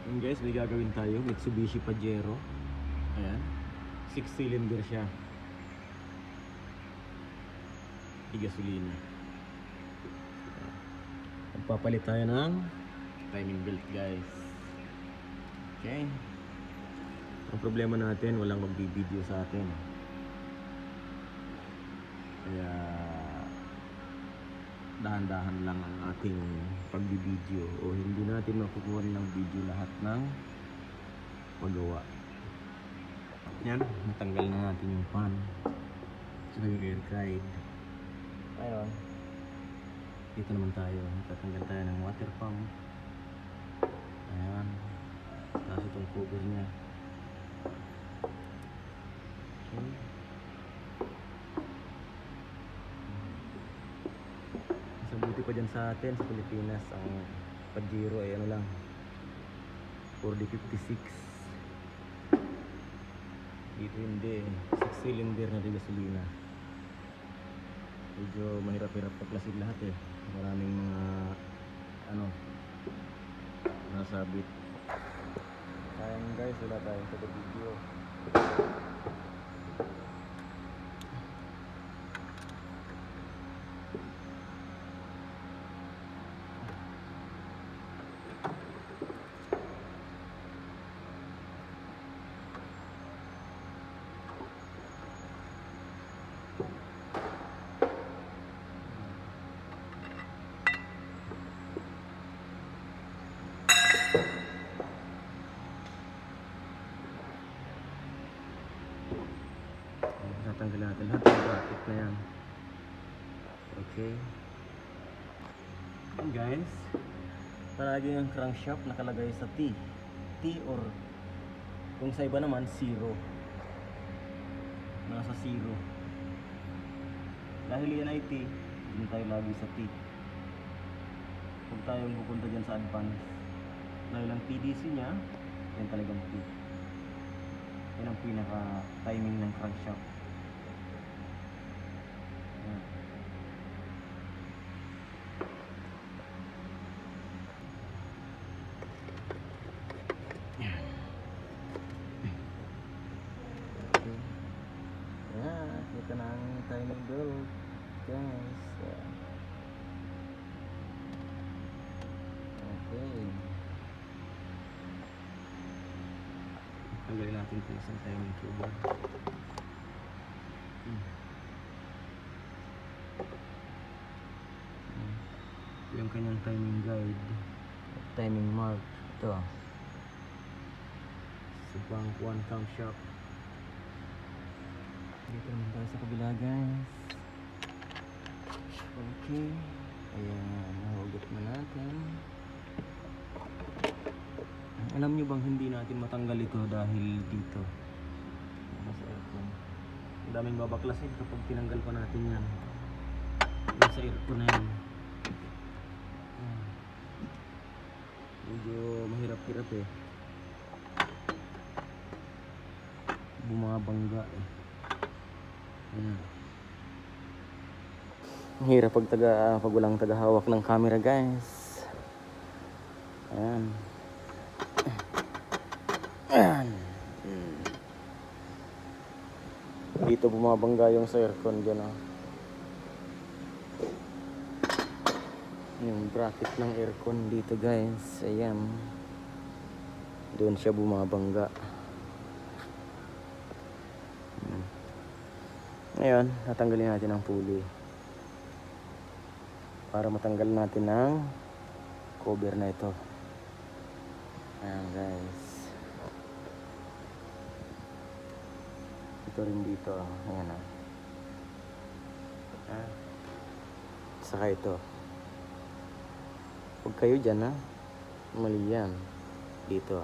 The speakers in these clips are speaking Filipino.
Yun guys, may gagawin tayo. Mitsubishi Pajero. Ayan. 6 cylinder siya. Di gasolina. Magpapalit tayo ng timing belt guys. Okay. Ang problema natin, walang magbibideo sa atin. Kaya dahan-dahan lang ang ating pagbibideo o hindi natin makukuha ng video lahat ng magawa. Yan, natanggal na natin yung fan. Saka yung air guide. Ayun. Dito naman tayo, tatanggal tayo ng water pump. Ayan. Tapos itong cover nya. Okay. Mas mabuti pa dyan sa atin sa Pilipinas ang Pajero ay ano lang 4056. Dito hindi 6 cylinder na di gasolina. Medyo mahirap-hirap paklasin lahat eh. Maraming mga ano nasabit. Sayang guys, wala tayong sa video. Tatanggalin natin lahat ng bracket na yan. Okay. And guys, palagi ang crankshaft nakalagay sa T. T or kung sa iba naman 0. Nasa 0. Dahil yan ay T, hindi tayo lagi sa T. Kung tayong pupunta dyan sa advance, dahil ang PDC nya, yan talagang T. Yan ang pinaka timing ng crankshaft. Ito na ang timing belt guys. Okay, tanggalin natin ito isang timing cable. Ito yung kanyang timing guide, timing mark. Ito sa bank 1 camshaft. Dito naman tayo sa kabila guys. Okay, ayan, nahugot na natin. Alam nyo bang hindi natin matanggal ito dahil dito sa aircon. Ang daming babaklasin kapag tinanggal pa natin yan. Yung sa aircon na yan. Medyo mahirap-hirap eh. Bumabangga eh. Ang hirap pag walang tagahawak ng camera guys. Ayan. Ayan. Dito bumabangga yung sa aircon dyan oh. Yung bracket ng aircon dito guys. Ayan. Doon siya bumabangga. Ngayon, natanggalin natin ang pulley para matanggal natin ang cover na ito. Ayan guys. Ito rin dito. Ayan o. Saka ito. Huwag kayo dyan ha. Mali yan. Dito.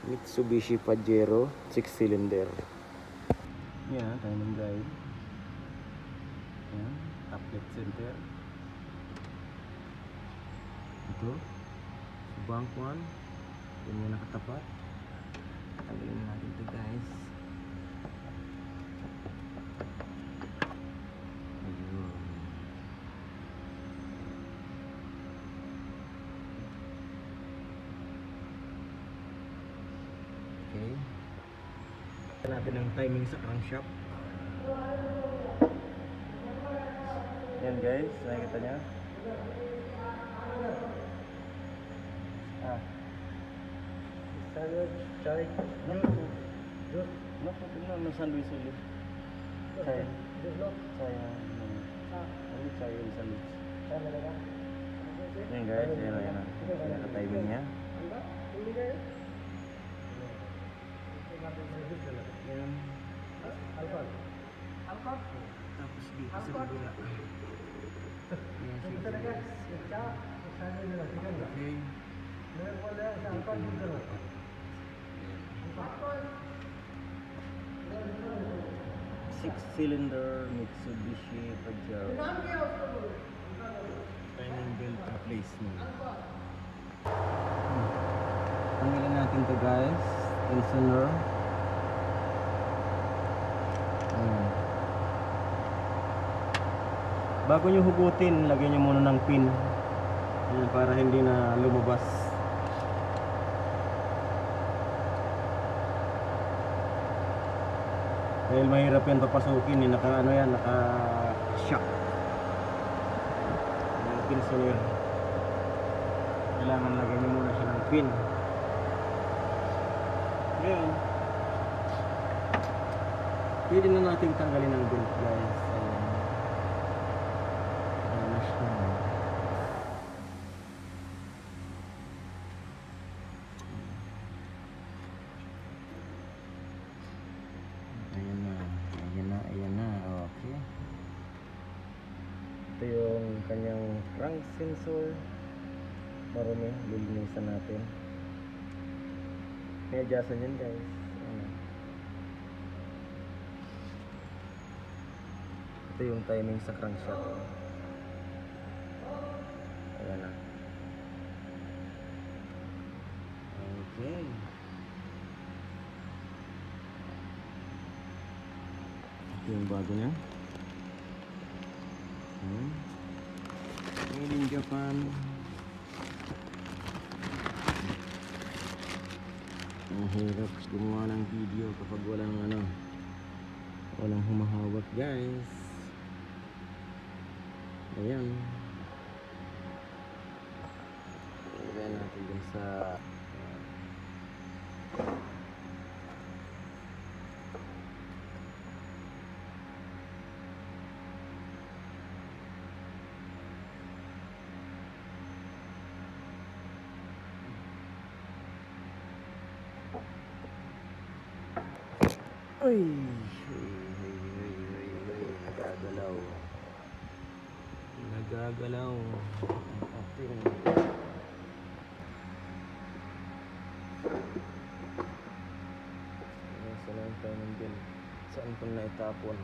Mitsubishi Pajero 6 cylinder. Yan, timing guide. Yan, taplet center. Ito, bank 1. Yan yung nakatapat. Tanggalin natin ito guys. Ayun. natin ang timing sa crankshaft. Yan guys, nakikita niya. Chai. No, no sandwich ulit. Chai. Chai. Ano chai yung sandwich? Yan guys, yan. Yan ang timing niya. Yan. Tapos dito sa kabila. Yan siya guys. Okay. 6-cylinder Mitsubishi Pajero. Timing belt replacement. Tanggalin natin to guys. Tensioner. Bago nyo hugutin, lagyan nyo muna ng pin. Ayan, para hindi na lumabas. Dahil mahirap yan papasukin, naka shock. Yung pinsoner. Kailangan lagyan nyo muna siya ng pin. Ngayon, pwede na natin tanggalin ang belt guys. Ayan na siya. Ayan na, okay. Ito yung kanyang crank sensor. Marumi, lilinisan natin. May adjustan yan guys. Ito yung timing sa crankshaft. Ayan na. Okay. Ito yung bago niya. Made in Japan. Ang hirap gumawa ng video kapag walang humahawak guys. Ayan. Ilagay natin dun sa ay, nagagalaw ang ating saan tayo nandyan, saan ko na itapon.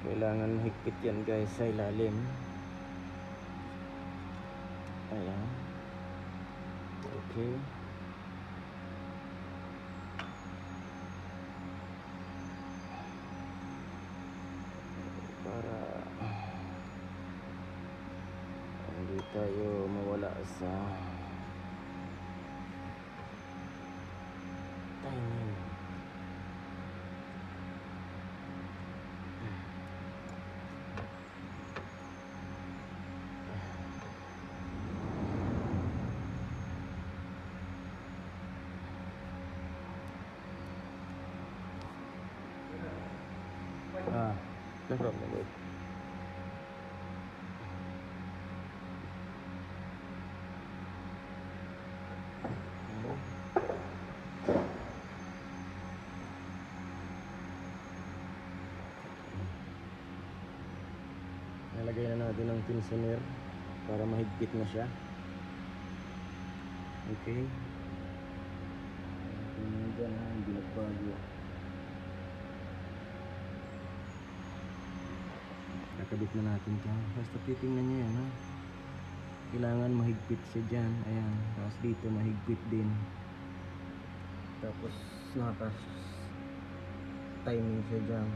Kailangan mahigpit yan guys sa ilalim. Ayan. Okay. Para hindi tayo mawala sa timing. No problem, wait. Lalagay na natin ng tensioner para mahigpit na siya. Okay. Tingnan dyan ha, hindi nagbago. Kakabit na natin ito. Basta titingnan nyo yan ha. Kailangan mahigpit siya dyan. Ayan. Tapos dito mahigpit din. Tapos naka timing siya dyan.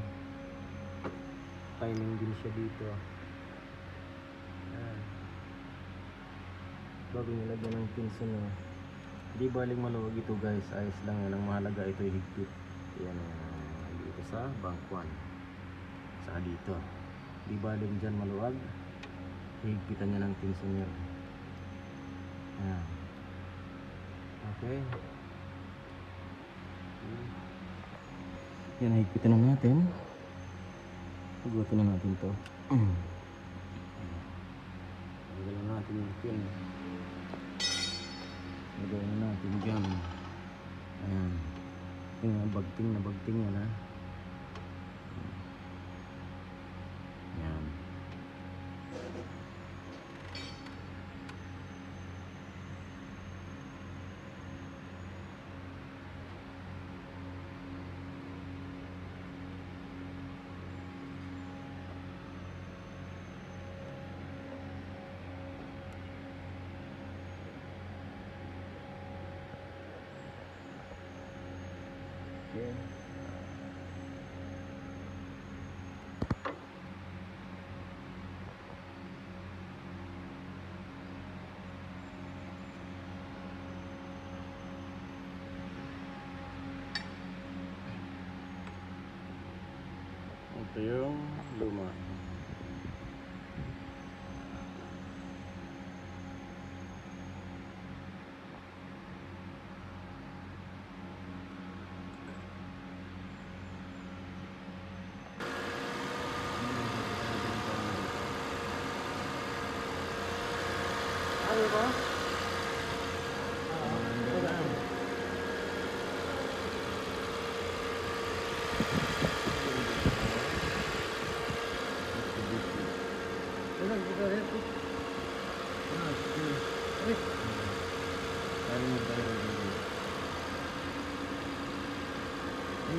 Timing din siya dito. Ayan. Bago nilagyan ng tensioner. Di baling maluwag ito guys. Ayos lang yan. Ang mahalaga ito higpit. Ayan. Dito sa bangkwan. Saka dito. Di baling dyan maluwag. Higpitan niya ng tensioner. Ayan. Okay. Yan, higpitan na natin. Pagutin na natin to. Lagyan na natin yung pin. Lagyan na natin dyan. Ayan. Yung bagting yan ha. Ayan. Okay. Ito yung luma. Ano ba?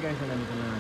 Guys, alam ko na